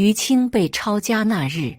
于清被抄家那日，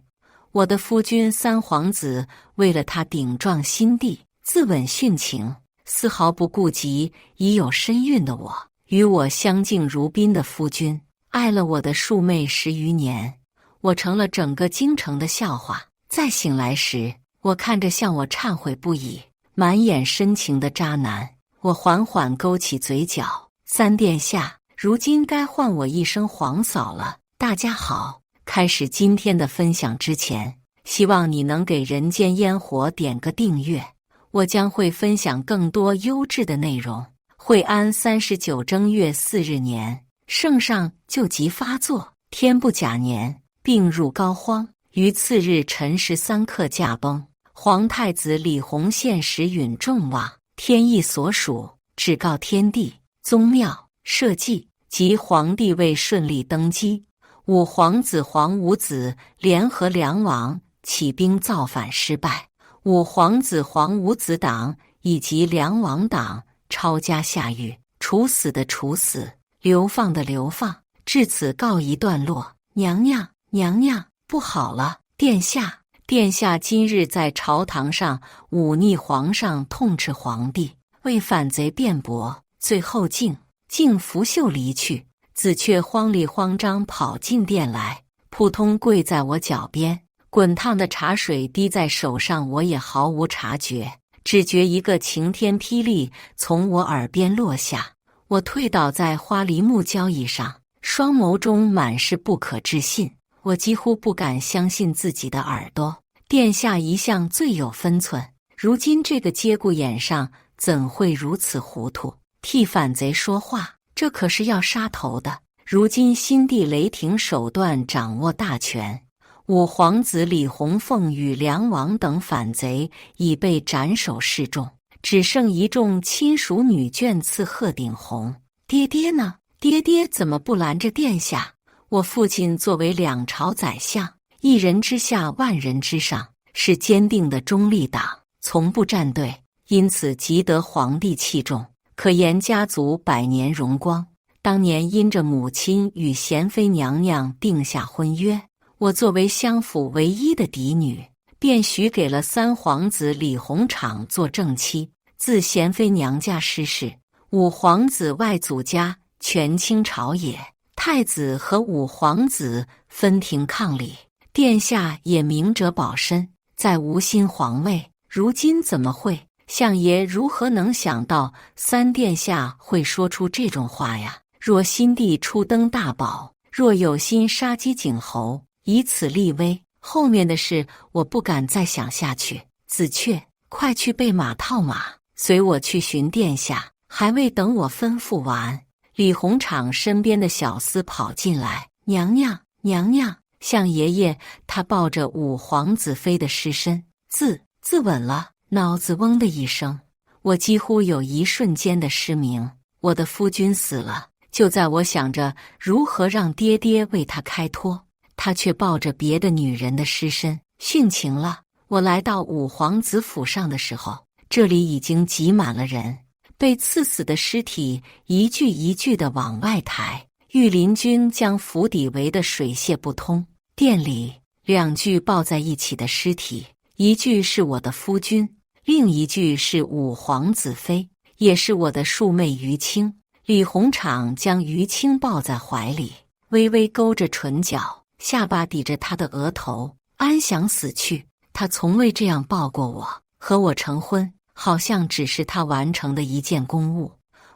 我的夫君三皇子为了他顶撞新帝，自刎殉情，丝毫不顾及已有身孕的我。与我相敬如宾的夫君爱了我的庶妹10余年，我成了整个京城的笑话。再醒来时，我看着向我忏悔不已、满眼深情的渣男，我缓缓勾起嘴角。三殿下，如今该唤我一声皇嫂了。大家好，开始今天的分享之前，希望你能给人间烟火点个订阅，我将会分享更多优质的内容。惠安39正月4日年，圣上旧疾发作，天不甲年，病入膏肓。于次日辰13刻驾崩。皇太子李弘献时允众望，天意所属，旨告天地、宗庙、社稷及皇帝位顺利登基。五皇子黄五子联合梁王起兵造反失败，五皇子黄五子党以及梁王党抄家下狱，处死的处死，流放的流放，至此告一段落。娘娘，娘娘，不好了！殿下，殿下今日在朝堂上忤逆皇上，痛斥皇帝，为反贼辩驳，最后竟拂袖离去。子却慌里慌张跑进殿来，扑通跪在我脚边，滚烫的茶水滴在手上，我也毫无察觉，只觉一个晴天霹雳从我耳边落下，我退倒在花梨木交椅上，双眸中满是不可置信，我几乎不敢相信自己的耳朵。殿下一向最有分寸，如今这个节骨眼上怎会如此糊涂，替反贼说话？这可是要杀头的。如今新帝雷霆手段掌握大权，五皇子李弘凤与梁王等反贼已被斩首示众，只剩一众亲属女眷赐贺顶红。爹爹呢？爹爹怎么不拦着殿下？我父亲作为两朝宰相，一人之下万人之上，是坚定的中立党，从不站队，因此极得皇帝器重，可言家族百年荣光。当年因着母亲与贤妃娘娘定下婚约，我作为相府唯一的嫡女，便许给了三皇子李弘昶做正妻。自贤妃娘家失势，五皇子外祖家权倾朝野，太子和五皇子分庭抗礼，殿下也明哲保身，再无心皇位。如今怎么会？相爷如何能想到三殿下会说出这种话呀？若新帝初登大宝，若有心杀鸡儆猴，以此立威，后面的事我不敢再想下去。子阙，快去备马套马，随我去寻殿下。还未等我吩咐完，李弘昶身边的小厮跑进来，娘娘，娘娘，相爷爷他抱着五皇子妃的尸身自刎了。脑子嗡的一声，我几乎有一瞬间的失明。我的夫君死了，就在我想着如何让爹爹为他开脱，他却抱着别的女人的尸身殉情了。我来到五皇子府上的时候，这里已经挤满了人，被刺死的尸体一具一具地往外抬，御林军将府邸围得水泄不通。殿里两具抱在一起的尸体，一具是我的夫君，另一具是五皇子妃，也是我的庶妹于清。李弘昶将于清抱在怀里，微微勾着唇角，下巴抵着他的额头，安详死去。他从未这样抱过我，和我成婚，好像只是他完成的一件公务。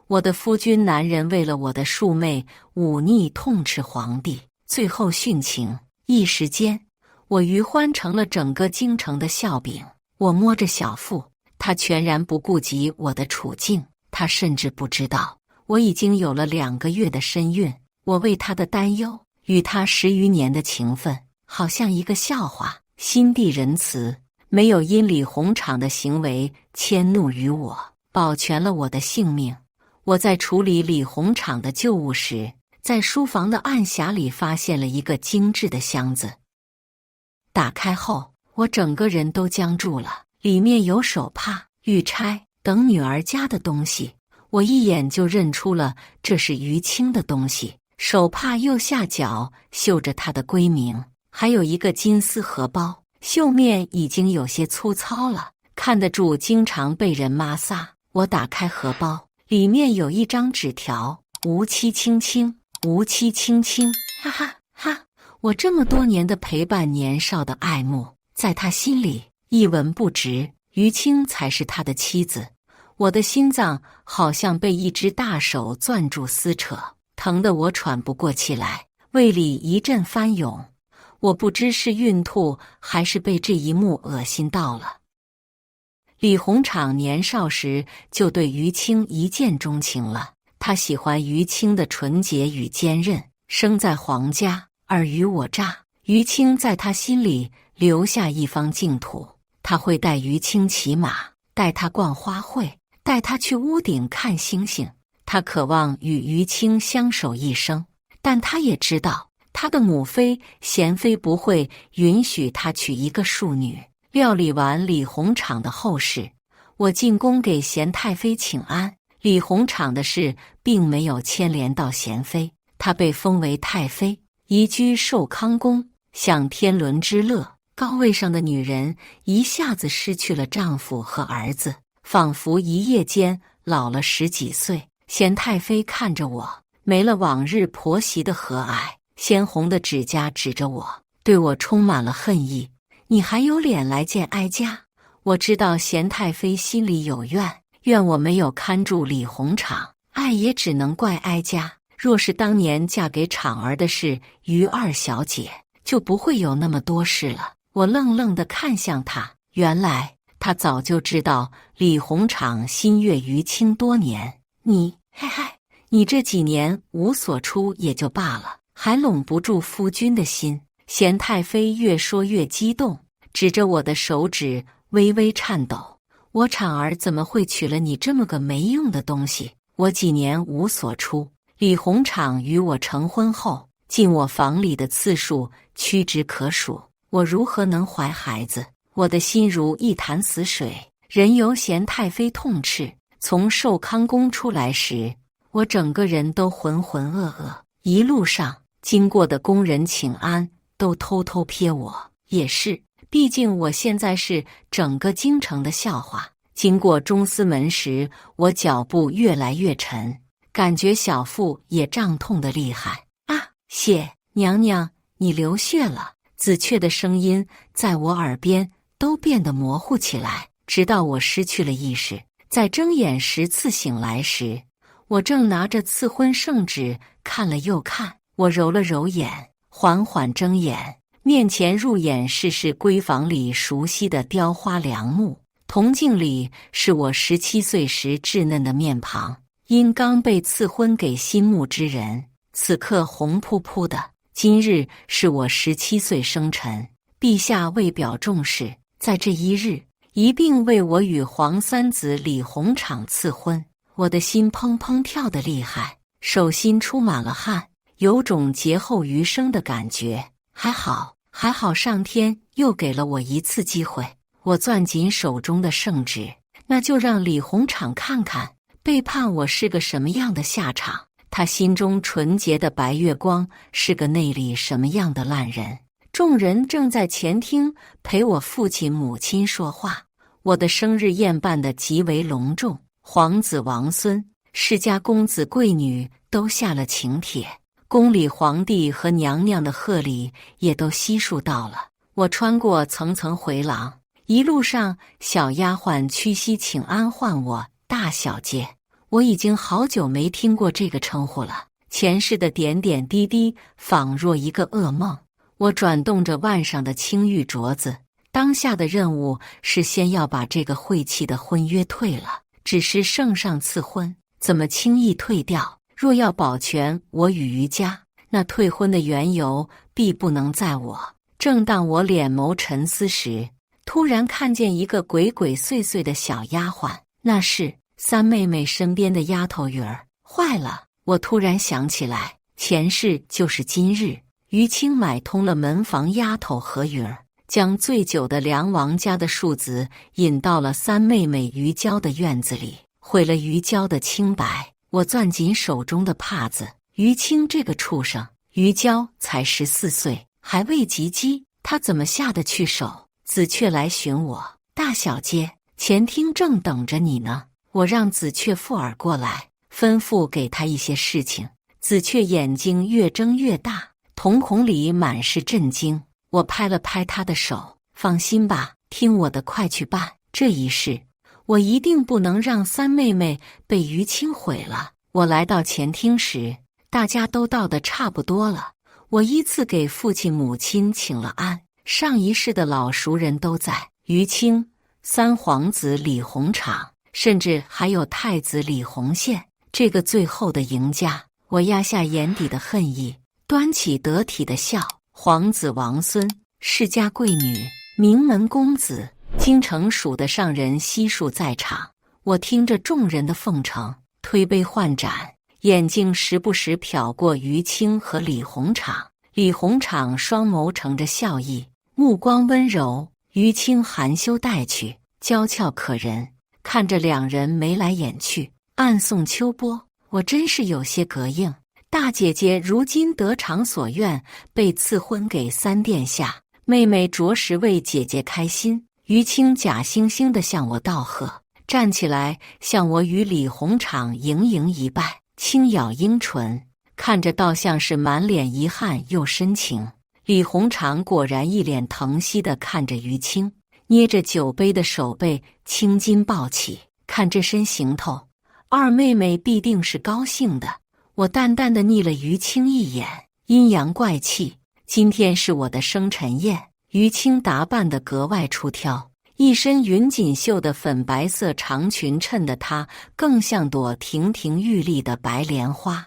我的夫君男人为了我的庶妹忤逆痛斥皇帝，最后殉情。一时间，我于欢成了整个京城的笑柄。我摸着小腹，他全然不顾及我的处境，他甚至不知道我已经有了2个月的身孕。我为他的担忧，与他10余年的情分，好像一个笑话。心地仁慈，没有因李弘昶的行为迁怒于我，保全了我的性命。我在处理李弘昶的旧物时，在书房的暗匣里发现了一个精致的箱子。打开后，我整个人都僵住了，里面有手帕、玉钗等女儿家的东西。我一眼就认出了这是于清的东西，手帕右下角绣着她的闺名，还有一个金丝荷包，绣面已经有些粗糙了，看得住经常被人抹撒。我打开荷包，里面有一张纸条：无期青青，无期青青。哈哈哈！我这么多年的陪伴，年少的爱慕，在他心里一文不值，于青才是他的妻子。我的心脏好像被一只大手攥住撕扯，疼得我喘不过气来，胃里一阵翻涌。我不知是孕吐还是被这一幕恶心到了。李鸿场年少时就对于青一见钟情了，他喜欢于青的纯洁与坚韧。生在皇家，尔虞我诈，于青在他心里留下一方净土。他会带于青骑马，带他逛花卉，带他去屋顶看星星。他渴望与于青相守一生，但他也知道他的母妃娴妃不会允许他娶一个庶女。料理完李鸿场的后事，我进宫给贤太妃请安。李鸿场的事并没有牵连到贤妃，她被封为太妃，移居寿康宫，享天伦之乐。高位上的女人一下子失去了丈夫和儿子，仿佛一夜间老了10几岁。贤太妃看着我，没了往日婆媳的和蔼，鲜红的指甲指着我，对我充满了恨意。你还有脸来见哀家？我知道贤太妃心里有怨，怨我没有看住李鸿场，爱也只能怪哀家。若是当年嫁给昶儿的是于二小姐，就不会有那么多事了。我愣愣地看向他，原来他早就知道李鸿场心悦于青多年。你这几年无所出也就罢了，还拢不住夫君的心。贤太妃越说越激动，指着我的手指微微颤抖。我昶儿怎么会娶了你这么个没用的东西？我几年无所出，李鸿场与我成婚后，进我房里的次数屈指可数。我如何能怀孩子？我的心如一潭死水，任由贤太妃痛斥。从寿康宫出来时，我整个人都浑浑噩噩，一路上经过的工人请安都偷偷瞥我。也是，毕竟我现在是整个京城的笑话。经过中司门时，我脚步越来越沉，感觉小腹也胀痛得厉害。啊，血！娘娘，你流血了！紫雀的声音在我耳边都变得模糊起来，直到我失去了意识。在睁眼10次醒来时，我正拿着赐婚圣旨看了又看。我揉了揉眼，缓缓睁眼，面前入眼是闺房里熟悉的雕花梁木，铜镜里是我17岁时稚嫩的面庞，因刚被赐婚给心目之人，此刻红扑扑的。今日是我17岁生辰，陛下为表重视，在这一日一并为我与皇三子李鸿场赐婚。我的心砰砰跳得厉害，手心出满了汗，有种劫后余生的感觉。还好上天又给了我一次机会。我攥紧手中的圣旨，那就让李鸿场看看背叛我是个什么样的下场。他心中纯洁的白月光是个内里什么样的烂人。众人正在前厅陪我父亲母亲说话。我的生日宴办得极为隆重，皇子王孙、世家公子贵女都下了请帖，宫里皇帝和娘娘的贺礼也都悉数到了。我穿过层层回廊，一路上小丫鬟屈膝请安唤我大小姐。我已经好久没听过这个称呼了，前世的点点滴滴仿若一个噩梦。我转动着腕上的青玉镯子，当下的任务是先要把这个晦气的婚约退了。只是圣上赐婚，怎么轻易退掉？若要保全我与于家，那退婚的缘由必不能在我。正当我脸眸沉思时，突然看见一个鬼鬼祟祟的小丫鬟，那是三妹妹身边的丫头鱼儿。坏了！我突然想起来，前世就是今日。于青买通了门房丫头何鱼儿，将醉酒的梁王家的庶子引到了三妹妹于娇的院子里，毁了于娇的清白。我攥紧手中的帕子，于青这个畜生，于娇才14岁，还未及笄，他怎么下得去手？子雀来寻我，大小姐，前厅正等着你呢。我让子雀附耳过来，吩咐给他一些事情。子雀眼睛越睁越大，瞳孔里满是震惊。我拍了拍他的手，放心吧，听我的，快去办这一事。我一定不能让三妹妹被于青毁了。我来到前厅时，大家都到得差不多了。我依次给父亲母亲请了安，上一世的老熟人都在，于青、三皇子李鸿场，甚至还有太子李洪宪这个最后的赢家。我压下眼底的恨意，端起得体的笑。皇子王孙，世家贵女，名门公子，京城数得上人悉数在场。我听着众人的奉承，推杯换盏，眼睛时不时瞟过于青和李鸿场。李鸿场双眸盛着笑意，目光温柔；于青含羞带去，娇俏可人。看着两人眉来眼去，暗送秋波。我真是有些膈应。大姐姐如今得偿所愿，被赐婚给三殿下，妹妹着实为姐姐开心。于青假惺惺地向我道贺，站起来向我与李鸿场盈盈一拜，轻咬樱唇，看着倒像是满脸遗憾又深情。李鸿场果然一脸疼惜地看着于青，捏着酒杯的手背青筋暴起。看这身行头，二妹妹必定是高兴的。我淡淡地睨了于青一眼，阴阳怪气。今天是我的生辰宴，于青打扮得格外出挑，一身云锦绣的粉白色长裙衬得她更像朵亭亭玉立的白莲花。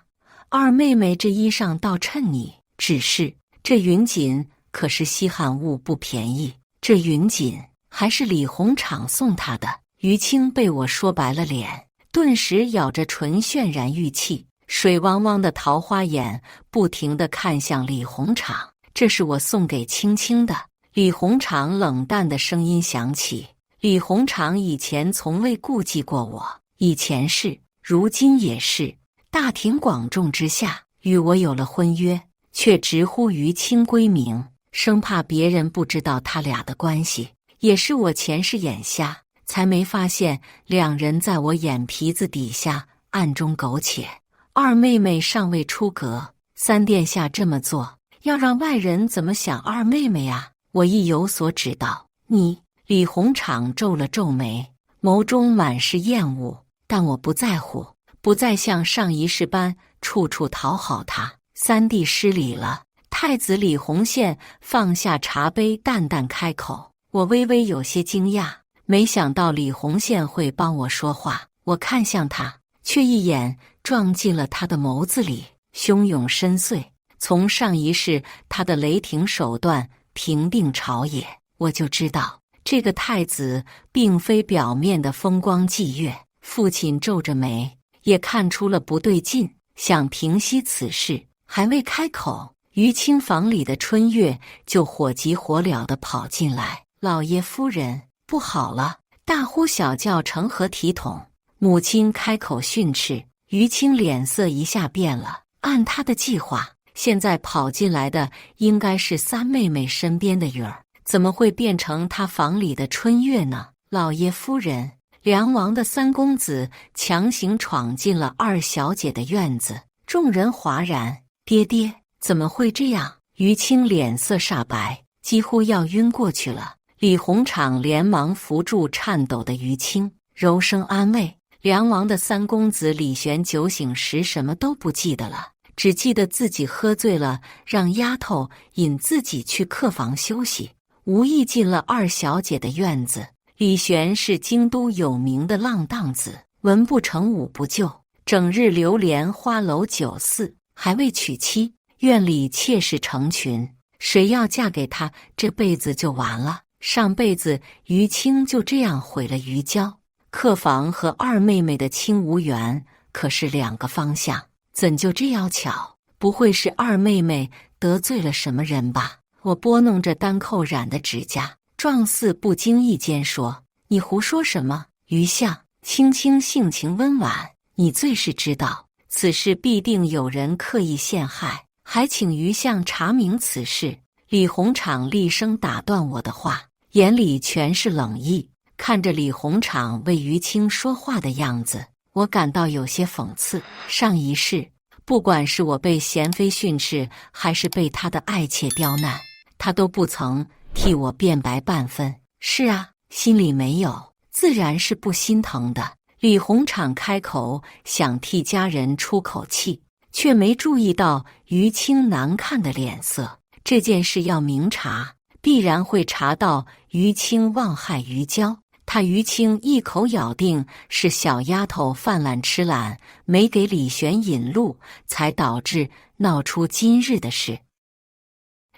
二妹妹这衣裳倒衬你，只是这云锦可是稀罕物，不便宜。这云锦还是李鸿场送她的。于青被我说白了脸，顿时咬着唇渲然欲泣，水汪汪的桃花眼不停地看向李鸿场。这是我送给青青的。李鸿场冷淡的声音响起。李鸿场以前从未顾忌过我，以前是，如今也是。大庭广众之下与我有了婚约，却直呼于青闺名，生怕别人不知道他俩的关系。也是我前世眼瞎，才没发现两人在我眼皮子底下暗中苟且。二妹妹尚未出阁，三殿下这么做，要让外人怎么想二妹妹啊？我亦有所指导。你，李鸿场皱了皱眉，眸中满是厌恶。但我不在乎，不再像上一世般处处讨好他。三弟失礼了。太子李洪宪放下茶杯，淡淡开口。我微微有些惊讶，没想到李洪宪会帮我说话。我看向他，却一眼撞进了他的眸子里，汹涌深邃。从上一世他的雷霆手段平定朝野，我就知道这个太子并非表面的风光霁月。父亲皱着眉，也看出了不对劲，想平息此事，还未开口，于青房里的春月就火急火燎地跑进来。老爷夫人，不好了！大呼小叫成何体统？母亲开口训斥。于青脸色一下变了，按他的计划，现在跑进来的应该是三妹妹身边的雨儿，怎么会变成他房里的春月呢？老爷夫人，梁王的三公子强行闯进了二小姐的院子，众人哗然。爹爹，怎么会这样？于青脸色煞白，几乎要晕过去了。李鸿场连忙扶住颤抖的于青，柔声安慰。梁王的三公子李玄酒醒时什么都不记得了，只记得自己喝醉了，让丫头引自己去客房休息，无意进了二小姐的院子。李玄是京都有名的浪荡子，文不成武不就，整日流连花楼酒肆，还未娶妻，院里妾室成群，谁要嫁给他，这辈子就完了。上辈子于青就这样毁了于娇，客房和二妹妹的亲无缘，可是两个方向，怎就这样巧？不会是二妹妹得罪了什么人吧？我拨弄着单扣染的指甲，状似不经意间说：“你胡说什么？”于相，青青性情温婉，你最是知道，此事必定有人刻意陷害，还请余相查明此事。李鸿昌厉声打断我的话，眼里全是冷意。看着李鸿昌为余清说话的样子，我感到有些讽刺。上一世，不管是我被贤妃训斥，还是被他的爱妾刁难，他都不曾替我辩白半分。是啊，心里没有，自然是不心疼的。李鸿昌开口想替家人出口气，却没注意到余清难看的脸色。这件事要明查，必然会查到余清妄害余娇。他余清一口咬定是小丫头犯懒吃懒，没给李玄引路，才导致闹出今日的事。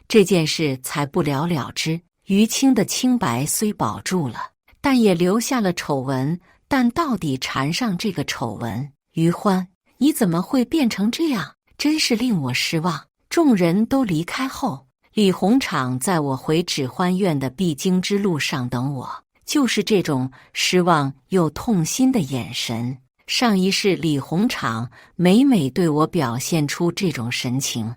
这件事才不了了之。余清的清白虽保住了，但也留下了丑闻。但到底缠上这个丑闻，余欢，你怎么会变成这样？真是令我失望。众人都离开后，李鸿昌在我回指欢院的必经之路上等我，就是这种失望又痛心的眼神。上一世李鸿昌每每对我表现出这种神情，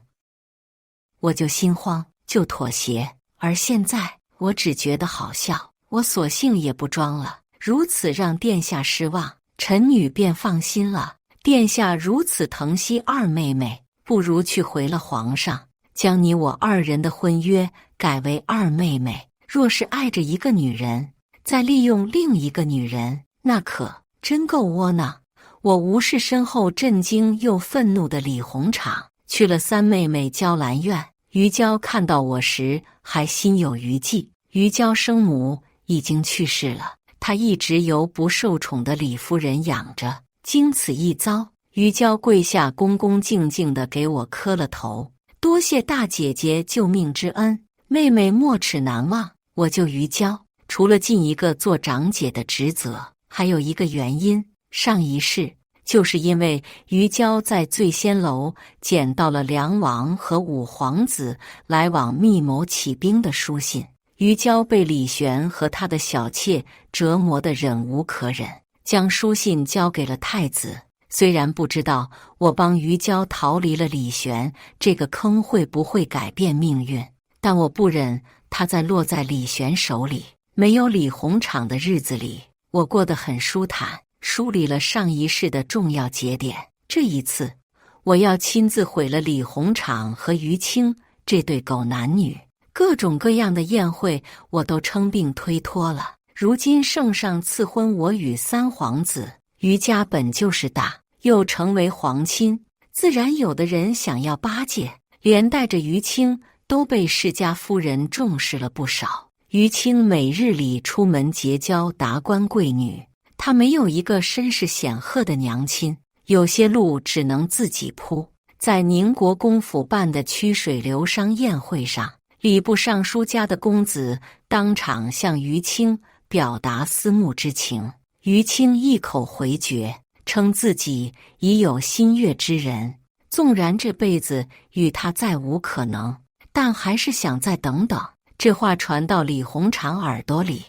我就心慌，就妥协。而现在我只觉得好笑，我索性也不装了。如此让殿下失望，臣女便放心了。殿下如此疼惜二妹妹，不如去回了皇上，将你我二人的婚约改为二妹妹。若是爱着一个女人，再利用另一个女人，那可真够窝囊。我无视身后震惊又愤怒的李鸿昌，去了三妹妹娇兰院。余娇看到我时还心有余悸。余娇生母已经去世了，她一直由不受宠的李夫人养着。经此一遭，余娇跪下，恭恭敬敬地给我磕了头，多谢大姐姐救命之恩，妹妹没齿难忘。我救余娇，除了尽一个做长姐的职责，还有一个原因。上一世，就是因为余娇在醉仙楼捡到了梁王和五皇子来往密谋起兵的书信。余娇被李玄和他的小妾折磨得忍无可忍，将书信交给了太子。虽然不知道我帮余娇逃离了李玄这个坑会不会改变命运，但我不忍他再落在李玄手里。没有李鸿昌的日子里，我过得很舒坦，梳理了上一世的重要节点。这一次，我要亲自毁了李鸿昌和余清这对狗男女。各种各样的宴会我都称病推脱了。如今圣上赐婚我与三皇子，余家本就是大，又成为皇亲，自然有的人想要巴结，连带着余清都被世家夫人重视了不少。余清每日里出门结交达官贵女，她没有一个身世显赫的娘亲，有些路只能自己铺。在宁国公府办的曲水流觞宴会上，礼部尚书家的公子当场向余清表达思慕之情，余清一口回绝，称自己已有心悦之人，纵然这辈子与他再无可能，但还是想再等等。这话传到李鸿昌耳朵里，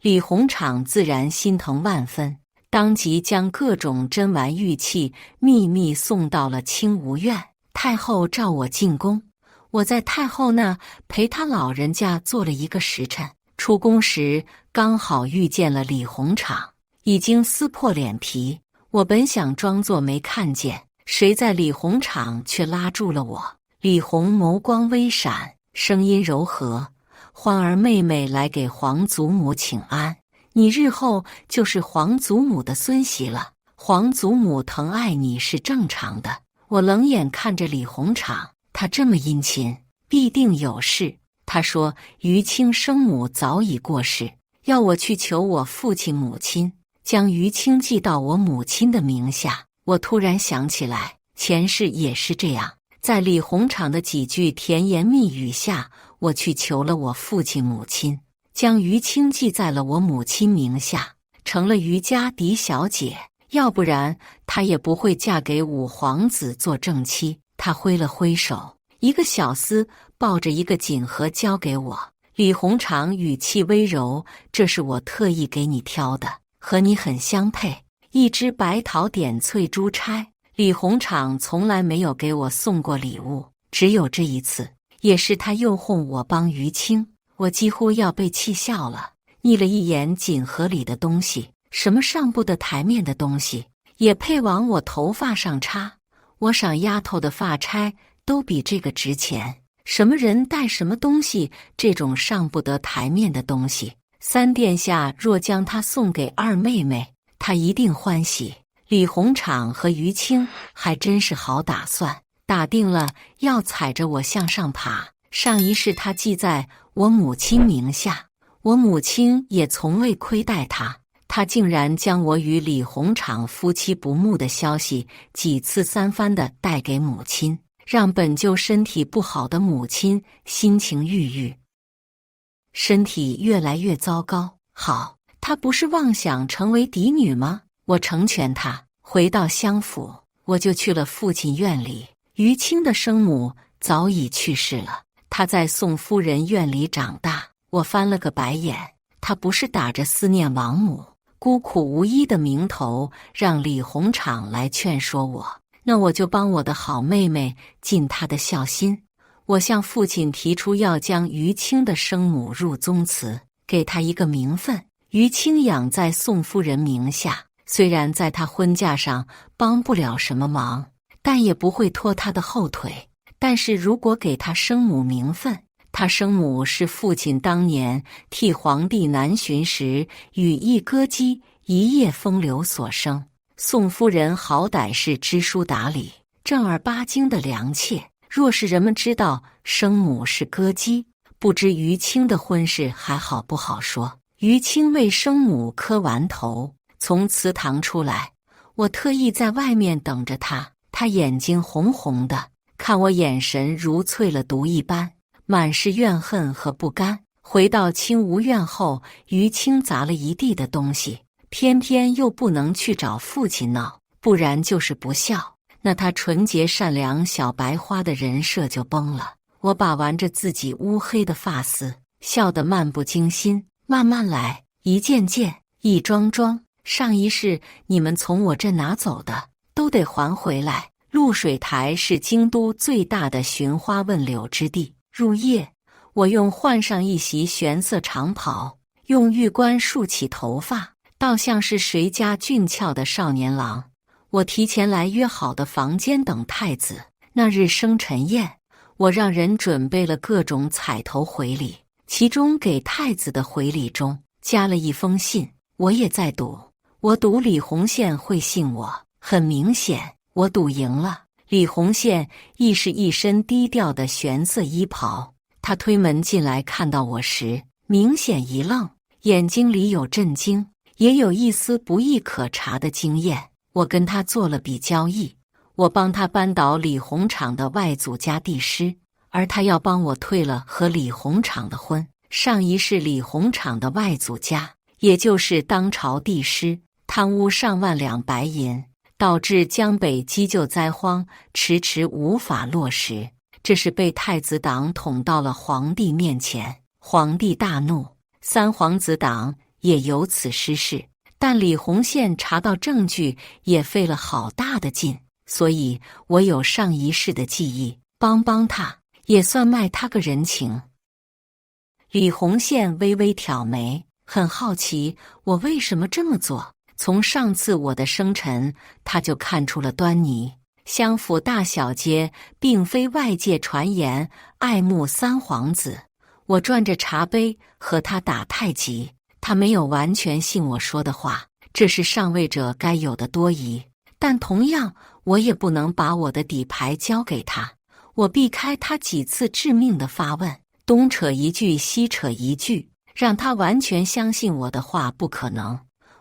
李鸿昌自然心疼万分，当即将各种珍玩玉器秘密送到了清吴院。太后召我进宫，我在太后那陪她老人家坐了一个时辰。出宫时刚好遇见了李鸿昌，已经撕破脸皮。我本想装作没看见，谁在李鸿昌却拉住了我。李鸿眸光微闪，声音柔和：“欢儿妹妹来给皇祖母请安，你日后就是皇祖母的孙媳了。皇祖母疼爱你是正常的。”我冷眼看着李鸿昌，他这么殷勤，必定有事。他说余清生母早已过世，要我去求我父亲母亲，将余清记到我母亲的名下。我突然想起来，前世也是这样，在李鸿昌的几句甜言蜜语下，我去求了我父亲母亲，将余清记在了我母亲名下，成了余家嫡小姐。要不然她也不会嫁给五皇子做正妻。他挥了挥手，一个小厮抱着一个锦盒交给我。李鸿昌语气微柔：“这是我特意给你挑的，和你很相配，一只白桃点翠珠钗。”李鸿昌从来没有给我送过礼物，只有这一次，也是他诱哄我帮于青，我几乎要被气笑了。睨了一眼锦盒里的东西，什么上不得台面的东西，也配往我头发上插。我赏丫头的发钗都比这个值钱，什么人带什么东西，这种上不得台面的东西，三殿下若将它送给二妹妹，她一定欢喜。李鸿昌和于青还真是好打算，打定了要踩着我向上爬。上一世他记在我母亲名下，我母亲也从未亏待他，他竟然将我与李鸿昌夫妻不睦的消息几次三番地带给母亲，让本就身体不好的母亲心情郁郁，身体越来越糟糕。好，她不是妄想成为嫡女吗？我成全她。回到襄府，我就去了父亲院里。于青的生母早已去世了，她在宋夫人院里长大。我翻了个白眼，她不是打着思念亡母、孤苦无依的名头让李鸿昌来劝说我，那我就帮我的好妹妹尽她的孝心。我向父亲提出要将于青的生母入宗祠，给她一个名分。于青养在宋夫人名下，虽然在她婚嫁上帮不了什么忙，但也不会拖她的后腿。但是如果给她生母名分，她生母是父亲当年替皇帝南巡时羽翼歌姬一夜风流所生。宋夫人好歹是知书达理、正儿八经的良妾，若是人们知道生母是歌姬，不知于青的婚事还好不好说。于青为生母磕完头，从祠堂出来，我特意在外面等着他。他眼睛红红的，看我眼神如淬了毒一般，满是怨恨和不甘。回到青芜院后，于青砸了一地的东西，偏偏又不能去找父亲闹，不然就是不孝，那他纯洁善良小白花的人设就崩了。我把玩着自己乌黑的发丝，笑得漫不经心。慢慢来，一件件，一桩桩，上一世你们从我这拿走的，都得还回来。露水台是京都最大的寻花问柳之地。入夜，我用换上一袭玄色长袍，用玉冠束起头发，倒像是谁家俊俏的少年郎。我提前来约好的房间等太子。那日生辰宴，我让人准备了各种彩头回礼，其中给太子的回礼中加了一封信。我也在赌，我赌李洪宪会信我。很明显，我赌赢了。李洪宪亦是一身低调的玄色衣袍，他推门进来看到我时，明显一愣，眼睛里有震惊，也有一丝不易可察的惊艳。我跟他做了笔交易，我帮他扳倒李鸿昌的外祖家帝师，而他要帮我退了和李鸿昌的婚。上一世李鸿昌的外祖家，也就是当朝帝师，贪污上万两白银，导致江北饥救灾荒迟迟无法落实，这是被太子党捅到了皇帝面前。皇帝大怒，三皇子党也由此失势。但李洪宪查到证据也费了好大的劲，所以我有上一世的记忆，帮他也算卖他个人情。李洪宪微微挑眉，很好奇我为什么这么做。从上次我的生辰，他就看出了端倪。襄府大小街并非外界传言爱慕三皇子，我转着茶杯和他打太极，他没有完全信我说的话，这是上位者该有的多疑。但同样，我也不能把我的底牌交给他。我避开他几次致命的发问，东扯一句西扯一句，让他完全相信我的话不可能。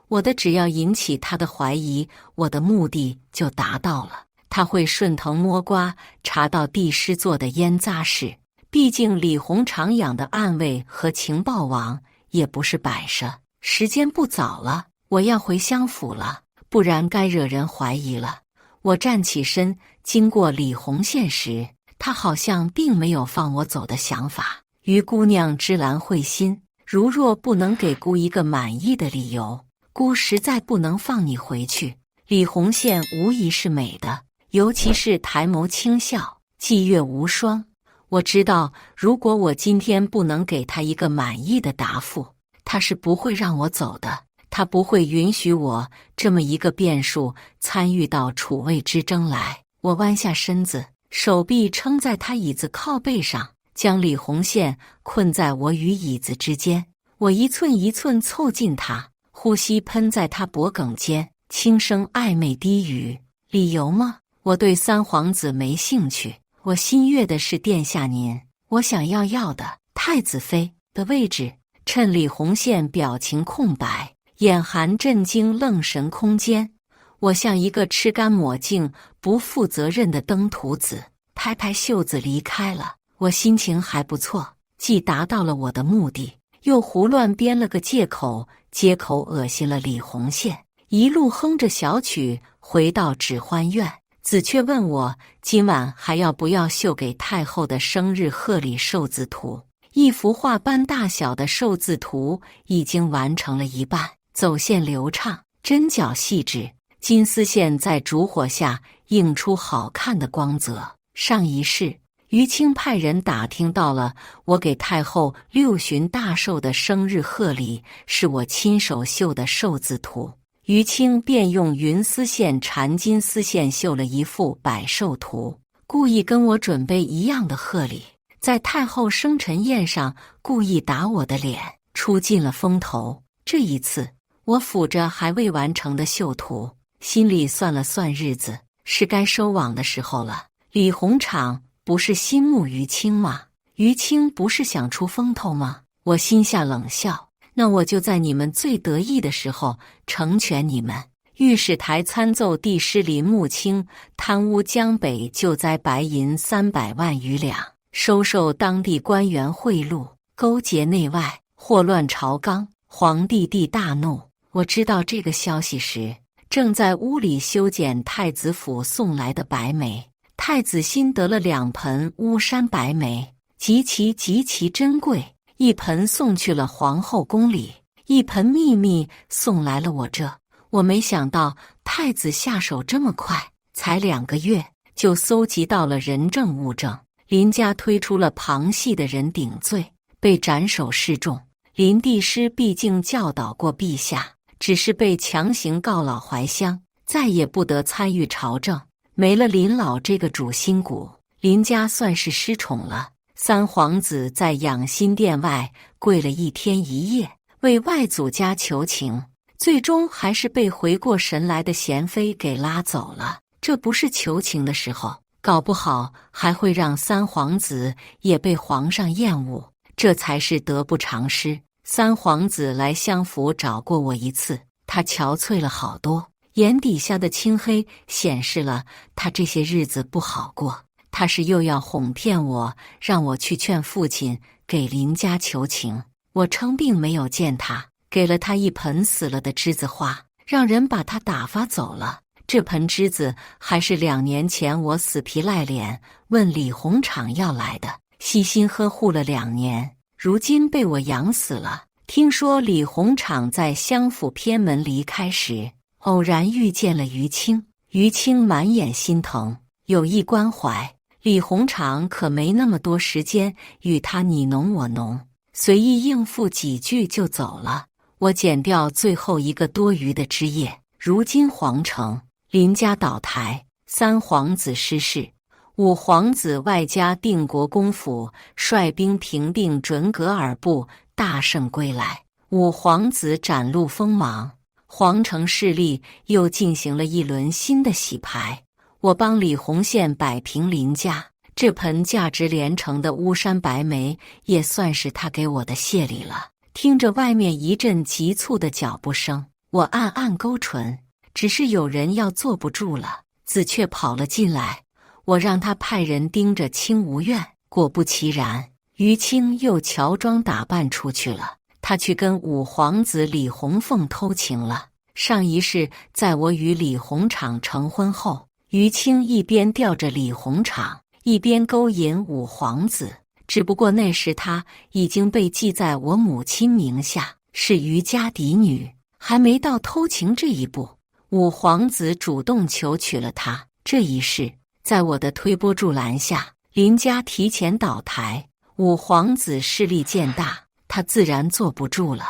我的只要引起他的怀疑，我的目的就达到了。他会顺藤摸瓜查到帝师做的烟杂事。毕竟李鸿昌养的暗卫和情报网也不是摆设。时间不早了，我要回襄府了，不然该惹人怀疑了。我站起身，经过李洪宪时，他好像并没有放我走的想法。于姑娘芝兰慧心，如若不能给姑一个满意的理由，姑实在不能放你回去。李洪宪无疑是美的，尤其是抬眸轻笑，霁月无双。我知道，如果我今天不能给他一个满意的答复，他是不会让我走的。他不会允许我这么一个变数参与到楚魏之争来。我弯下身子，手臂撑在他椅子靠背上，将李红线困在我与椅子之间。我一寸一寸凑近他，呼吸喷在他脖颈间，轻声暧昧低语：理由吗？我对三皇子没兴趣，我心悦的是殿下您，我想要的太子妃的位置。趁李红线表情空白，眼含震惊愣神空间，我像一个吃干抹净不负责任的登徒子，拍拍袖子离开了。我心情还不错，既达到了我的目的，又胡乱编了个借口，借口恶心了李红线，一路哼着小曲回到指欢院。子却问我今晚还要不要绣给太后的生日贺礼寿字图。一幅画般大小的寿字图已经完成了一半，走线流畅，针脚细致，金丝线在烛火下映出好看的光泽。上一世，于青派人打听到了我给太后六旬大寿的生日贺礼是我亲手绣的寿字图，于青便用云丝线缠金丝线绣了一幅百寿图，故意跟我准备一样的贺礼，在太后生辰宴上故意打我的脸，出尽了风头。这一次，我抚着还未完成的绣图，心里算了算日子，是该收网的时候了。李鸿场不是心慕于青吗？于青不是想出风头吗？我心下冷笑，那我就在你们最得意的时候成全你们。御史台参奏帝师林木清贪污江北救灾白银300万余两，收受当地官员贿赂，勾结内外，祸乱朝纲。皇帝帝大怒。我知道这个消息时，正在屋里修剪太子府送来的白梅。太子新得了2盆巫山白梅，极其珍贵，一盆送去了皇后宫里，一盆秘密送来了我这。我没想到太子下手这么快，才2个月就搜集到了人证物证。林家推出了旁系的人顶罪，被斩首示众。林帝师毕竟教导过陛下，只是被强行告老还乡，再也不得参与朝政。没了林老这个主心骨，林家算是失宠了。三皇子在养心殿外跪了1天1夜，为外祖家求情，最终还是被回过神来的贤妃给拉走了。这不是求情的时候，搞不好还会让三皇子也被皇上厌恶，这才是得不偿失。三皇子来相府找过我一次，他憔悴了好多，眼底下的青黑显示了他这些日子不好过。他是又要哄骗我，让我去劝父亲给林家求情。我称病没有见他，给了他一盆死了的栀子花，让人把他打发走了。这盆栀子还是2年前我死皮赖脸问李鸿场要来的，悉心呵护了2年，如今被我养死了。听说李鸿场在襄府偏门离开时，偶然遇见了于青，于青满眼心疼，有意关怀。李鸿场可没那么多时间与他你侬我侬，随意应付几句就走了。我剪掉最后一个多余的枝叶。如今皇城，林家倒台，三皇子失势，五皇子外加定国公府率兵平定准噶尔部，大胜归来。五皇子展露锋芒，皇城势力又进行了一轮新的洗牌。我帮李红线摆平林家，这盆价值连城的巫山白梅也算是他给我的谢礼了。听着外面一阵急促的脚步声，我暗暗勾唇，只是有人要坐不住了。子却跑了进来，我让他派人盯着青无院，果不其然，于青又乔装打扮出去了。他去跟五皇子李红凤偷情了。上一世在我与李鸿场成婚后，于青一边吊着李鸿场，一边勾引五皇子，只不过那时他已经被记在我母亲名下，是于家嫡女，还没到偷情这一步。五皇子主动求娶了他，这一世，在我的推波助澜下，林家提前倒台，五皇子势力渐大，他自然坐不住了。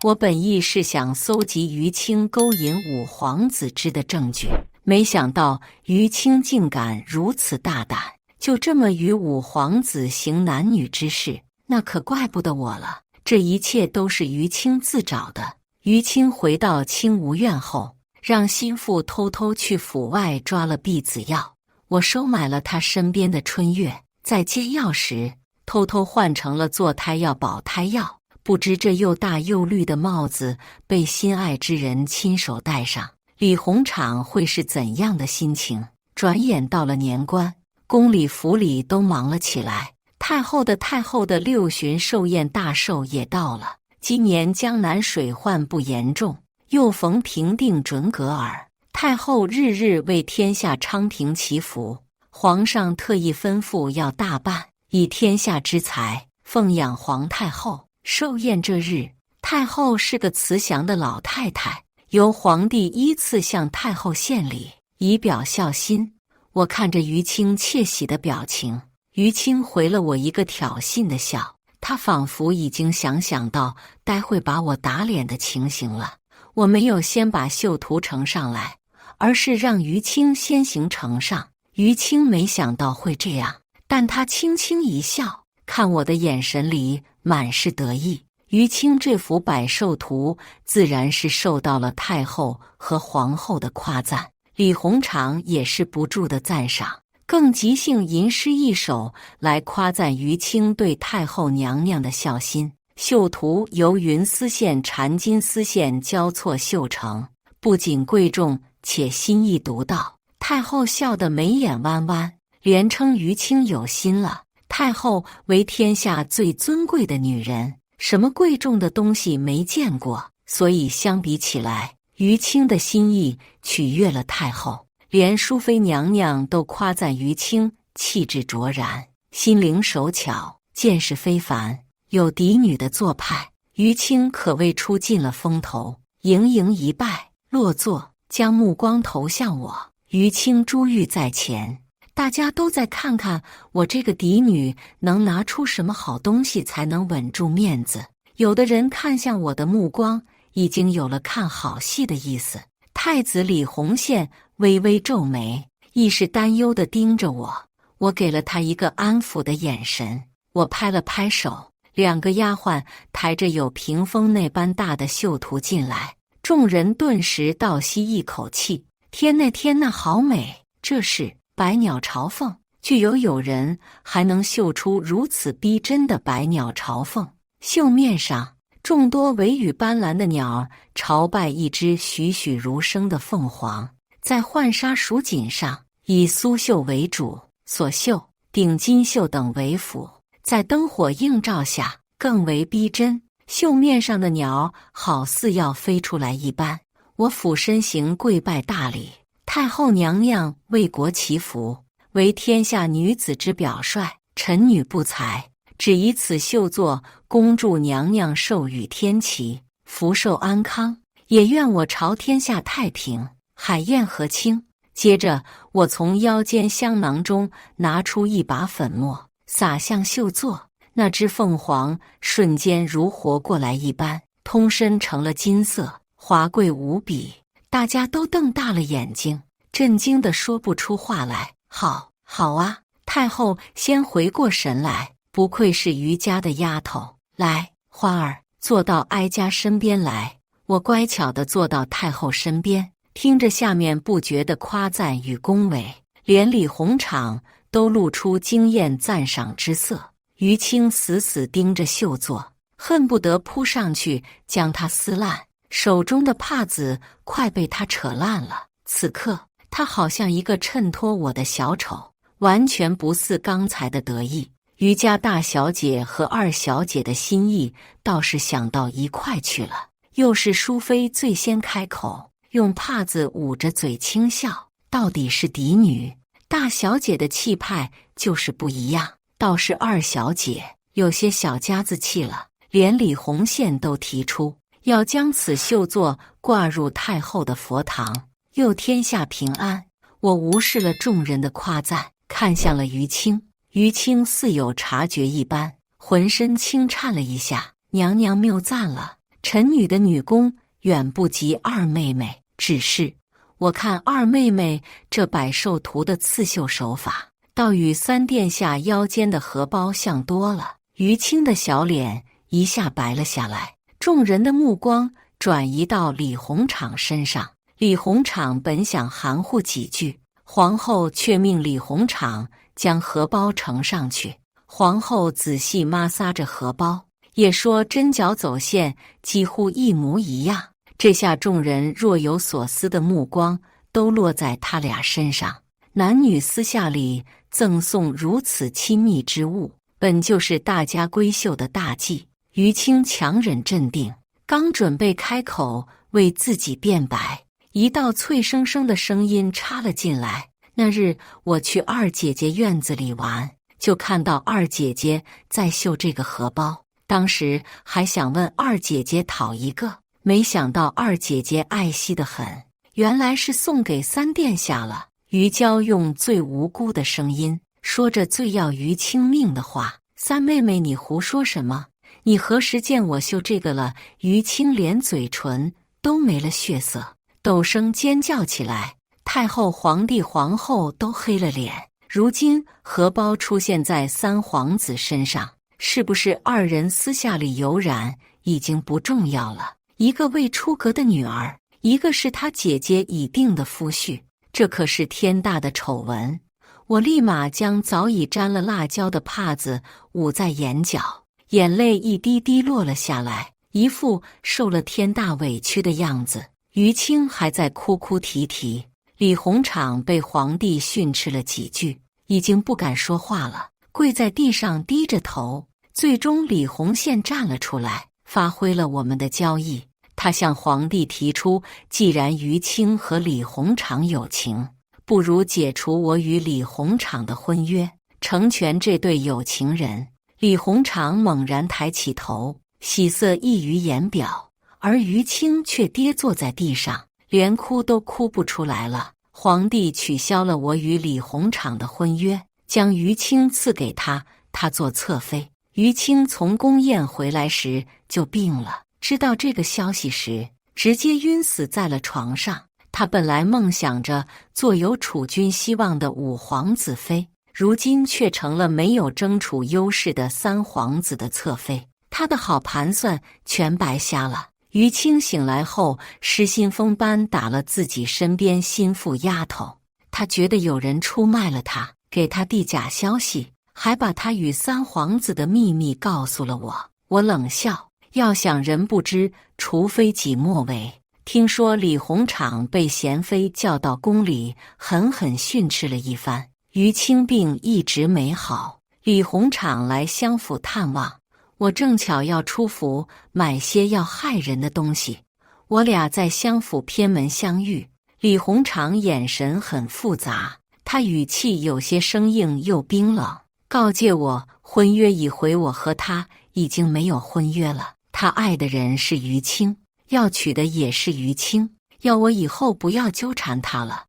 我本意是想搜集于青勾引五皇子之的证据，没想到于青竟敢如此大胆，就这么与五皇子行男女之事，那可怪不得我了。这一切都是于青自找的。于青回到青无院后，让心腹偷偷去府外抓了避子药。我收买了他身边的春月，在煎药时偷偷换成了坐胎药、保胎药。不知这又大又绿的帽子被心爱之人亲手戴上，李鸿场会是怎样的心情？转眼到了年关，宫里府里都忙了起来。太后的六旬寿宴大寿也到了。今年江南水患不严重，又逢平定准噶尔，太后日日为天下昌平祈福。皇上特意吩咐要大办，以天下之财奉养皇太后。寿宴这日，太后是个慈祥的老太太，由皇帝依次向太后献礼，以表孝心。我看着于青窃喜的表情，于青回了我一个挑衅的笑。他仿佛已经想到待会把我打脸的情形了。我没有先把绣图呈上来，而是让于青先行呈上。于青没想到会这样，但他轻轻一笑，看我的眼神里满是得意。于青这幅百寿图自然是受到了太后和皇后的夸赞，李鸿场也是不住的赞赏，更即兴吟诗一首来夸赞于青对太后娘娘的孝心。绣图由云丝线、缠金丝线交错绣成，不仅贵重，且心意独到。太后笑得眉眼弯弯，连称于青有心了。太后为天下最尊贵的女人，什么贵重的东西没见过，所以相比起来，于青的心意取悦了太后。连淑妃娘娘都夸赞于青气质卓然，心灵手巧，见识非凡，有嫡女的做派。于青可谓出尽了风头，盈盈一拜，落座，将目光投向我。于青珠玉在前，大家都在看看我这个嫡女能拿出什么好东西才能稳住面子。有的人看向我的目光已经有了看好戏的意思。太子李弘宪微微皱眉，亦是担忧地盯着我。我给了他一个安抚的眼神，我拍了拍手，两个丫鬟抬着有屏风那般大的绣图进来，众人顿时倒吸一口气。天呐天呐，好美！这是百鸟朝凤，具有人还能绣出如此逼真的百鸟朝凤。绣面上众多尾羽斑斓的鸟儿朝拜一只栩栩如生的凤凰，在浣纱蜀锦上以苏绣为主，锁绣、顶金绣等为辅，在灯火映照下更为逼真。绣面上的鸟好似要飞出来一般。我俯身行跪拜大礼，太后娘娘为国祈福，为天下女子之表率，臣女不才，只以此绣作恭祝娘娘寿与天齐，福寿安康，也愿我朝天下太平，海晏和清。接着我从腰间香囊中拿出一把粉末，撒向绣作，那只凤凰瞬间如活过来一般，通身成了金色，华贵无比。大家都瞪大了眼睛，震惊地说不出话来。好啊！太后先回过神来，不愧是于家的丫头。来，花儿，坐到哀家身边来。我乖巧地坐到太后身边，听着下面不绝的夸赞与恭维，连李鸿场都露出惊艳赞赏之色。于青死死盯着绣作，恨不得扑上去将它撕烂，手中的帕子快被他扯烂了。此刻他好像一个衬托我的小丑，完全不似刚才的得意。于家大小姐和二小姐的心意倒是想到一块去了，又是淑妃最先开口，用帕子捂着嘴轻笑。到底是嫡女，大小姐的气派就是不一样，倒是二小姐有些小家子气了。连李弘宪都提出要将此绣作挂入太后的佛堂，佑天下平安。我无视了众人的夸赞，看向了于青。于青似有察觉一般，浑身轻颤了一下。娘娘谬赞了，臣女的女工远不及二妹妹，只是我看二妹妹这百兽图的刺绣手法，倒与三殿下腰间的荷包像多了。于青的小脸一下白了下来，众人的目光转移到李鸿场身上。李鸿场本想含糊几句，皇后却命李鸿场将荷包呈上去。皇后仔细摩挲着荷包，也说针脚走线几乎一模一样。这下众人若有所思的目光都落在他俩身上。男女私下里赠送如此亲密之物，本就是大家闺秀的大忌。于青强忍镇定，刚准备开口为自己辩白，一道脆生生的声音插了进来。那日我去二姐姐院子里玩，就看到二姐姐在绣这个荷包，当时还想问二姐姐讨一个，没想到二姐姐爱惜得很，原来是送给三殿下了。于娇用最无辜的声音说着最要于青命的话：三妹妹，你胡说什么？你何时见我绣这个了？于青连嘴唇都没了血色，陡声尖叫起来。太后、皇帝、皇后都黑了脸。如今荷包出现在三皇子身上，是不是二人私下里有染已经不重要了？一个未出阁的女儿，一个是他姐姐已定的夫婿，这可是天大的丑闻。我立马将早已沾了辣椒的帕子捂在眼角，眼泪一滴滴落了下来，一副受了天大委屈的样子。于青还在哭哭啼啼。李鸿场被皇帝训斥了几句，已经不敢说话了，跪在地上低着头。最终李鸿宪站了出来，发挥了我们的交易。他向皇帝提出，既然于青和李鸿场有情，不如解除我与李鸿场的婚约，成全这对有情人。李鸿场猛然抬起头，喜色溢于言表，而于青却跌坐在地上，连哭都哭不出来了。皇帝取消了我与李鸿场的婚约，将于青赐给他，他做侧妃。于青从宫宴回来时就病了，知道这个消息时，直接晕死在了床上。他本来梦想着做有储君希望的五皇子妃，如今却成了没有争储优势的三皇子的侧妃。他的好盘算全白瞎了。于青醒来后，失心疯般打了自己身边心腹丫头。他觉得有人出卖了他，给他递假消息，还把他与三皇子的秘密告诉了我。我冷笑，要想人不知，除非己莫为。听说李鸿场被贤妃叫到宫里，狠狠训斥了一番。于青病一直没好，李鸿场来相府探望。我正巧要出府买些要害人的东西，我俩在相府偏门相遇。李鸿场眼神很复杂，他语气有些生硬又冰冷，告诫我婚约已回，我和他已经没有婚约了。他爱的人是于青，要娶的也是于青，要我以后不要纠缠他了。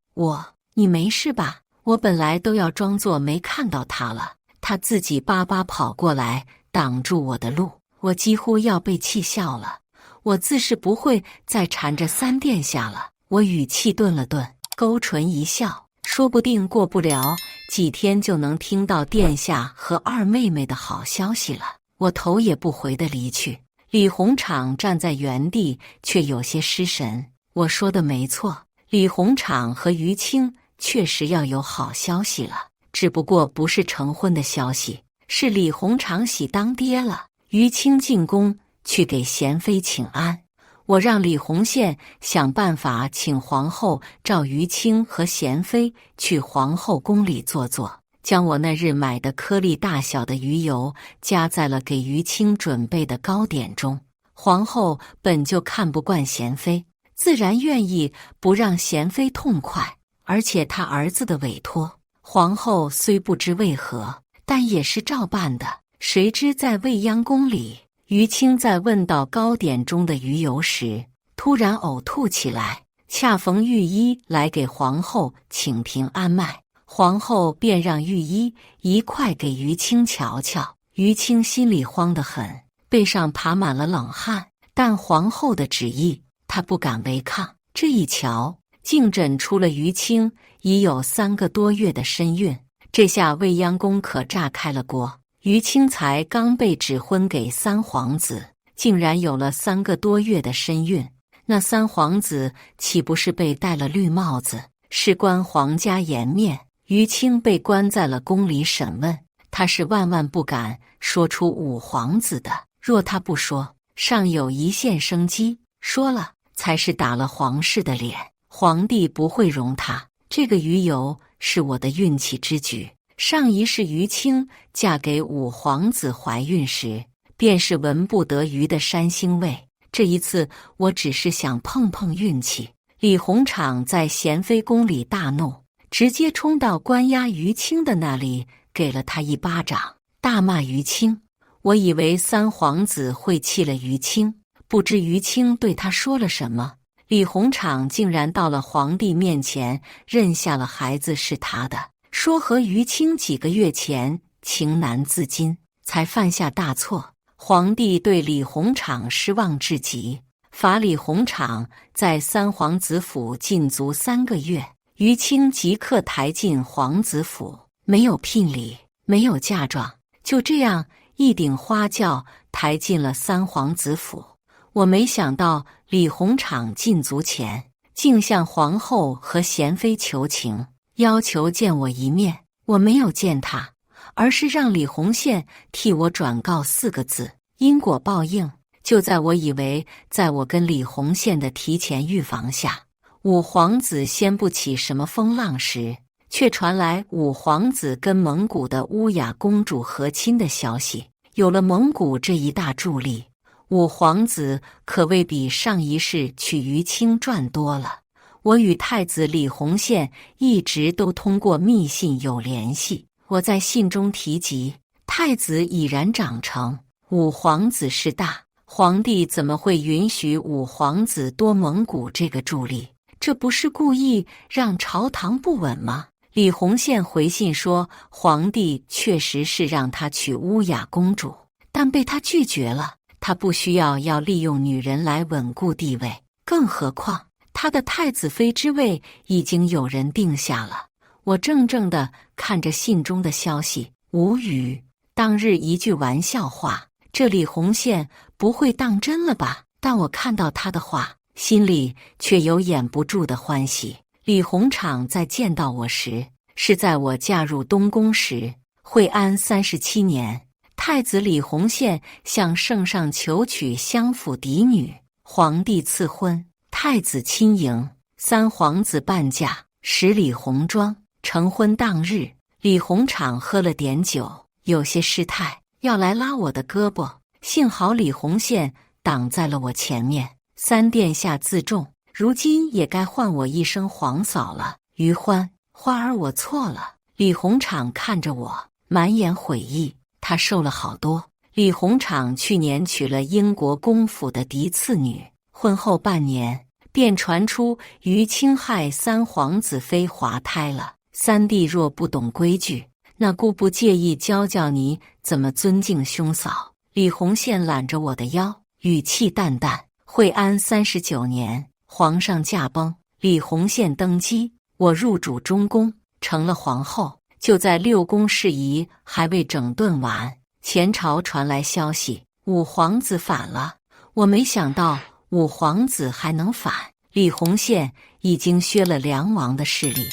你没事吧？我本来都要装作没看到他了，他自己巴巴跑过来挡住我的路，我几乎要被气笑了。我自是不会再缠着三殿下了。我语气顿了顿，勾唇一笑，说不定过不了几天就能听到殿下和二妹妹的好消息了。我头也不回地离去。李鸿场站在原地，却有些失神。我说的没错，李鸿场和于青确实要有好消息了，只不过不是成婚的消息，是李鸿场喜当爹了。于青进宫去给贤妃请安，我让李鸿宪想办法请皇后召于青和贤妃去皇后宫里坐坐，将我那日买的颗粒大小的鱼油加在了给于青准备的糕点中。皇后本就看不惯贤妃，自然愿意不让贤妃痛快，而且他儿子的委托，皇后虽不知为何，但也是照办的。谁知在未央宫里，于青在问到糕点中的鱼油时，突然呕吐起来，恰逢御医来给皇后请平安脉，皇后便让御医一块给于青瞧瞧。于青心里慌得很，背上爬满了冷汗，但皇后的旨意，她不敢违抗。这一瞧，竟诊出了于青已有3个多月的身孕。这下未央宫可炸开了锅。于青才刚被指婚给三皇子，竟然有了3个多月的身孕。那三皇子岂不是被戴了绿帽子，事关皇家颜面？于青被关在了宫里审问，他是万万不敢说出五皇子的。若他不说，尚有一线生机；说了，才是打了皇室的脸，皇帝不会容他。这个于由是我的运气之举。上一世于青嫁给五皇子怀孕时，便是闻不得鱼的山腥味。这一次，我只是想碰碰运气。李鸿昌在贤妃宫里大怒，直接冲到关押于青的那里，给了他一巴掌，大骂于青。我以为三皇子会弃了于青，不知于青对他说了什么。李鸿昌竟然到了皇帝面前，认下了孩子是他的，说和于青几个月前情难自禁，才犯下大错。皇帝对李鸿昌失望至极，罚李鸿昌在三皇子府禁足3个月。于青即刻抬进皇子府，没有聘礼，没有嫁妆，就这样一顶花轿抬进了三皇子府。我没想到李鸿昌禁足前，竟向皇后和贤妃求情，要求见我一面。我没有见他，而是让李洪宪替我转告4个字：因果报应。就在我以为在我跟李洪宪的提前预防下，五皇子掀不起什么风浪时，却传来五皇子跟蒙古的乌雅公主和亲的消息。有了蒙古这一大助力，五皇子可谓比上一世娶于青赚多了。我与太子李洪宪一直都通过密信有联系。我在信中提及，太子已然长成，五皇子是大，皇帝怎么会允许五皇子多蒙古这个助力？这不是故意让朝堂不稳吗？李洪宪回信说，皇帝确实是让他娶乌雅公主，但被他拒绝了。他不需要利用女人来稳固地位，更何况他的太子妃之位已经有人定下了。我怔怔地看着信中的消息，无语。当日一句玩笑话，这李洪宪不会当真了吧？但我看到他的话，心里却有掩不住的欢喜。李鸿昌在见到我时，是在我嫁入东宫时，惠安37年，太子李洪宪向圣上求娶相府嫡女，皇帝赐婚，太子亲迎，三皇子伴驾，十里红妆。成婚当日，李鸿昌喝了点酒，有些失态，要来拉我的胳膊，幸好李洪宪挡在了我前面。三殿下自重，如今也该唤我一声皇嫂了。于欢，花儿我错了。李鸿昌看着我，满眼悔意。他瘦了好多。李鸿昌去年娶了英国公府的嫡次女，婚后半年，便传出于青害三皇子妃滑胎了。三弟若不懂规矩，那姑不介意教教你怎么尊敬兄嫂。李洪宪揽着我的腰，语气淡淡。惠安39年，皇上驾崩，李洪宪登基，我入主中宫，成了皇后。就在六宫事宜还未整顿完，前朝传来消息，五皇子反了。我没想到五皇子还能反。李洪宪已经削了梁王的势力，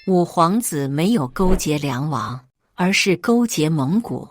五皇子没有勾结梁王，而是勾结蒙古。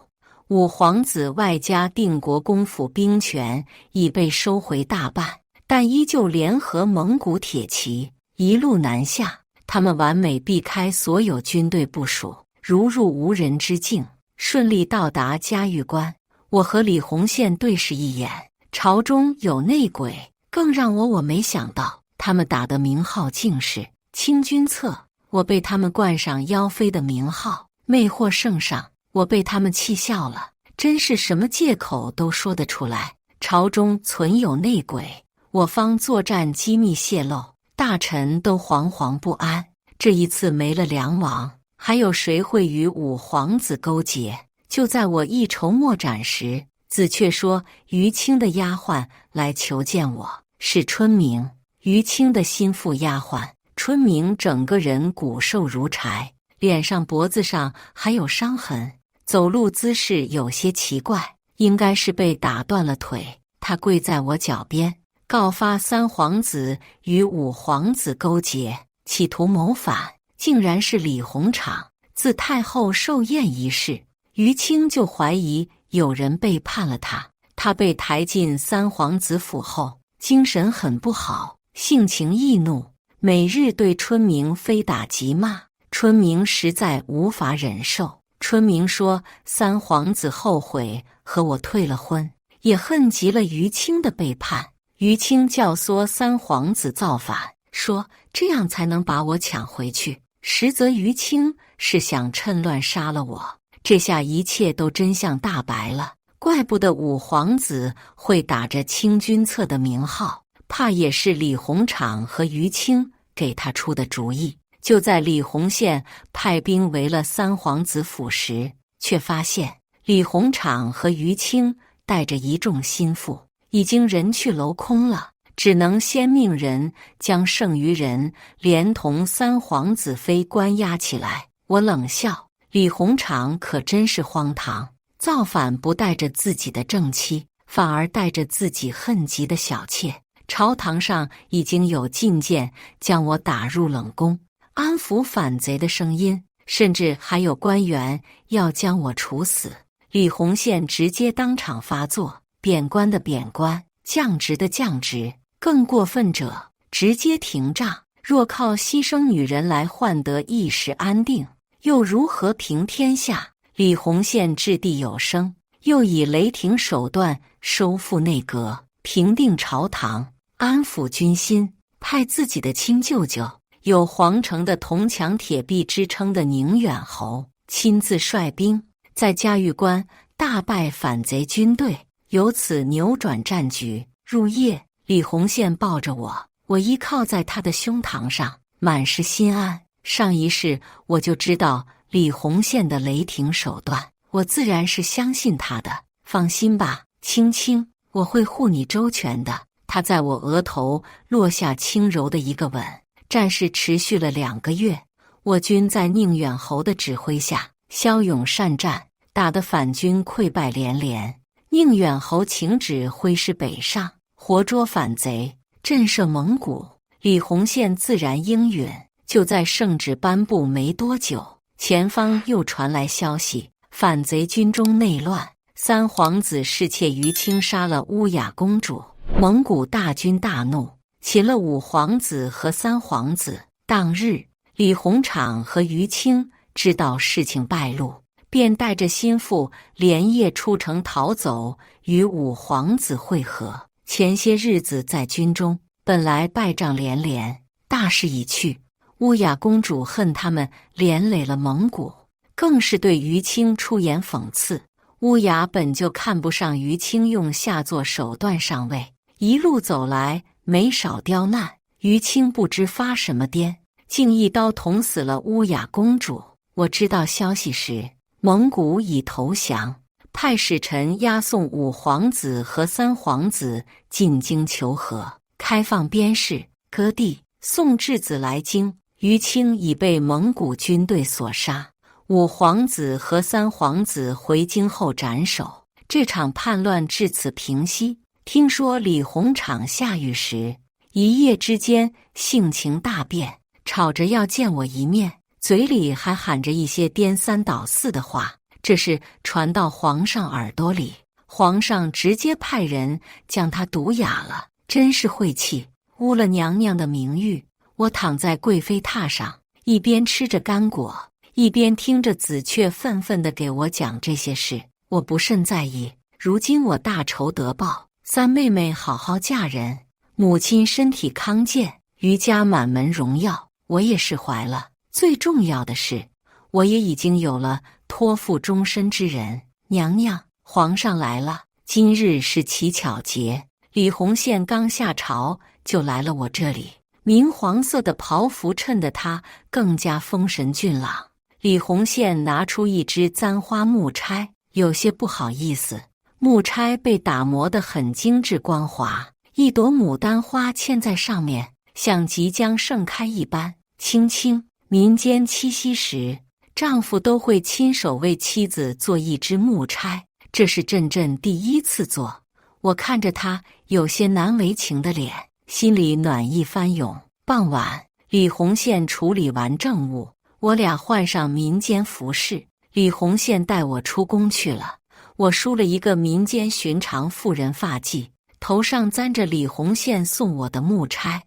五皇子外加定国公府兵权已被收回大半，但依旧联合蒙古铁骑，一路南下。他们完美避开所有军队部署，如入无人之境，顺利到达嘉峪关。我和李洪宪对视一眼，朝中有内鬼。更让我没想到，他们打的名号竟是清君侧，我被他们冠上妖妃的名号，魅惑圣上。我被他们气笑了，真是什么借口都说得出来。朝中存有内鬼，我方作战机密泄露，大臣都惶惶不安。这一次没了梁王，还有谁会与五皇子勾结？就在我一筹莫展时，子却说于青的丫鬟来求见我，是春明，于青的心腹丫鬟。春明整个人骨瘦如柴，脸上脖子上还有伤痕，走路姿势有些奇怪，应该是被打断了腿。他跪在我脚边，告发三皇子与五皇子勾结，企图谋反，竟然是李鸿昌。自太后寿宴一事，于青就怀疑有人背叛了他。他被抬进三皇子府后，精神很不好，性情易怒，每日对春明非打即骂。春明实在无法忍受。春明说三皇子后悔和我退了婚，也恨极了于青的背叛。于青教唆三皇子造反，说这样才能把我抢回去，实则于青是想趁乱杀了我。这下一切都真相大白了，怪不得五皇子会打着清君侧的名号，怕也是李鸿昌和于青给他出的主意。就在李洪宪派兵围了三皇子府时，却发现李鸿昌和于青带着一众心腹已经人去楼空了，只能先命人将剩余人连同三皇子妃关押起来。我冷笑，李鸿昌可真是荒唐，造反不带着自己的正妻，反而带着自己恨极的小妾。朝堂上已经有进谏将我打入冷宫，安抚反贼的声音，甚至还有官员要将我处死。李洪宪直接当场发作，贬官的贬官，降职的降职，更过分者直接停杖。若靠牺牲女人来换得一时安定，又如何平天下？李洪宪掷地有声，又以雷霆手段收复内阁，平定朝堂，安抚军心，派自己的亲舅舅，有皇城的铜墙铁壁之称的宁远侯亲自率兵，在嘉峪关大败反贼军队，由此扭转战局。入夜，李洪宪抱着我，我依靠在他的胸膛上，满是心安。上一世我就知道李洪宪的雷霆手段，我自然是相信他的。放心吧，青青，我会护你周全的。他在我额头落下轻柔的一个吻。战事持续了2个月，我军在宁远侯的指挥下骁勇善战，打得反军溃败连连。宁远侯请旨挥师北上，活捉反贼，震慑蒙古。李洪宪自然应允。就在圣旨颁布没多久，前方又传来消息，反贼军中内乱，三皇子侍妾于青杀了乌雅公主。蒙古大军大怒，擒了五皇子和三皇子。当日，李鸿昌和于青知道事情败露，便带着心腹连夜出城逃走，与五皇子会合。前些日子在军中，本来败仗连连，大势已去。乌雅公主恨他们连累了蒙古，更是对于青出言讽刺。乌雅本就看不上于青用下作手段上位，一路走来没少刁难。于青不知发什么癫，竟一刀捅死了乌雅公主。我知道消息时，蒙古已投降，派使臣押送五皇子和三皇子进京求和，开放边事，割地，送质子来京。于青已被蒙古军队所杀，五皇子和三皇子回京后斩首。这场叛乱至此平息。听说李鸿昌下狱时，一夜之间性情大变，吵着要见我一面，嘴里还喊着一些颠三倒四的话。这事传到皇上耳朵里，皇上直接派人将他毒哑了，真是晦气，污了娘娘的名誉。我躺在贵妃榻上，一边吃着干果，一边听着紫雀愤愤地给我讲这些事。我不甚在意，如今我大仇得报，三妹妹好好嫁人，母亲身体康健，余家满门荣耀，我也释怀了。最重要的是，我也已经有了托付终身之人。娘娘，皇上来了。今日是乞巧节，李洪宪刚下朝就来了我这里。明黄色的袍服衬得她更加丰神俊朗。李红线拿出一只簪花木钗，有些不好意思，木钗被打磨得很精致光滑，一朵牡丹花嵌在上面，像即将盛开一般。青青，民间七夕时，丈夫都会亲手为妻子做一只木钗，这是朕第一次做。我看着她有些难为情的脸，心里暖意翻涌。傍晚，李红线处理完政务，我俩换上民间服饰，李红线带我出宫去了。我梳了一个民间寻常妇人发髻，头上簪着李红线送我的木钗。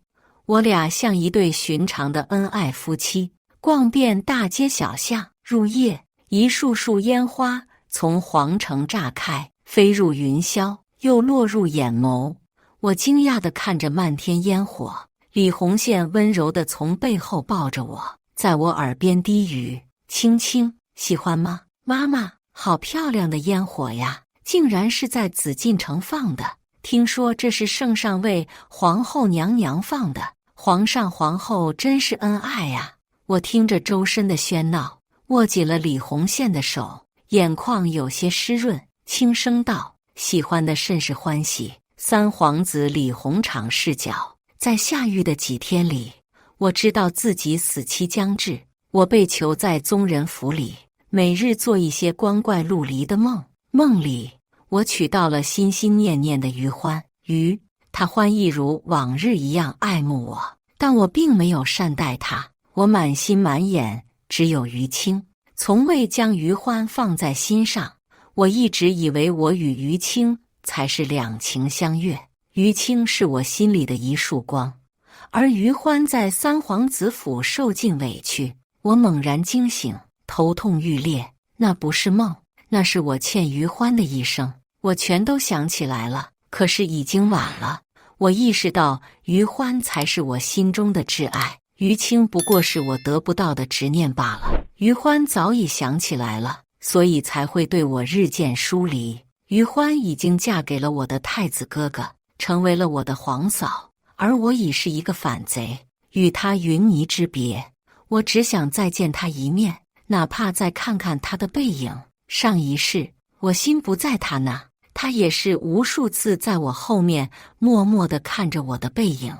我俩像一对寻常的恩爱夫妻，逛遍大街小巷。入夜，一束束烟花从皇城炸开，飞入云霄，又落入眼眸。我惊讶地看着漫天烟火，李红线温柔地从背后抱着我，在我耳边低语：“青青，喜欢吗？”“妈妈，好漂亮的烟火呀，竟然是在紫禁城放的。听说这是圣上为皇后娘娘放的，皇上皇后真是恩爱呀。”我听着周身的喧闹，握紧了李红线的手，眼眶有些湿润，轻声道：“喜欢的甚是欢喜。”三皇子李鸿场视角。在下狱的几天里，我知道自己死期将至，我被囚在宗人府里，每日做一些光怪陆离的梦。梦里，我娶到了心心念念的于欢。他欢一如往日一样爱慕我，但我并没有善待他。我满心满眼只有于青，从未将于欢放在心上。我一直以为我与于青才是两情相悦，于青是我心里的一束光，而于欢在三皇子府受尽委屈。我猛然惊醒，头痛欲裂，那不是梦，那是我欠于欢的一生。我全都想起来了，可是已经晚了。我意识到于欢才是我心中的挚爱，于青不过是我得不到的执念罢了。于欢早已想起来了，所以才会对我日渐疏离。于欢已经嫁给了我的太子哥哥，成为了我的皇嫂，而我已是一个反贼，与他云泥之别。我只想再见他一面，哪怕再看看他的背影。上一世，我心不在他那，他也是无数次在我后面默默地看着我的背影。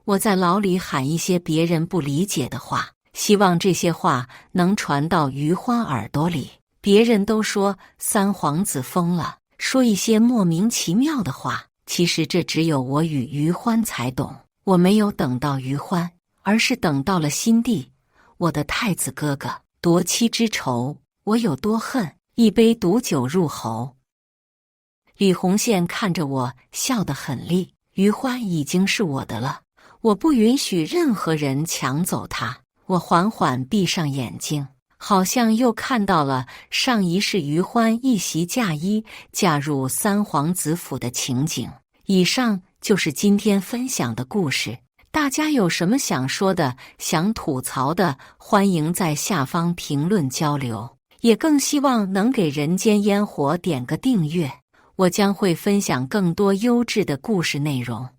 我在牢里喊一些别人不理解的话，希望这些话能传到于欢耳朵里。别人都说三皇子疯了，说一些莫名其妙的话，其实这只有我与于欢才懂。我没有等到于欢，而是等到了新帝，我的太子哥哥。夺妻之仇，我有多恨，一杯毒酒入喉。李红线看着我，笑得很厉。于欢已经是我的了，我不允许任何人抢走他。我缓缓闭上眼睛，好像又看到了上一世于欢一袭嫁衣嫁入三皇子府的情景。以上就是今天分享的故事，大家有什么想说的、想吐槽的，欢迎在下方评论交流，也更希望能给人间烟火点个订阅，我将会分享更多优质的故事内容。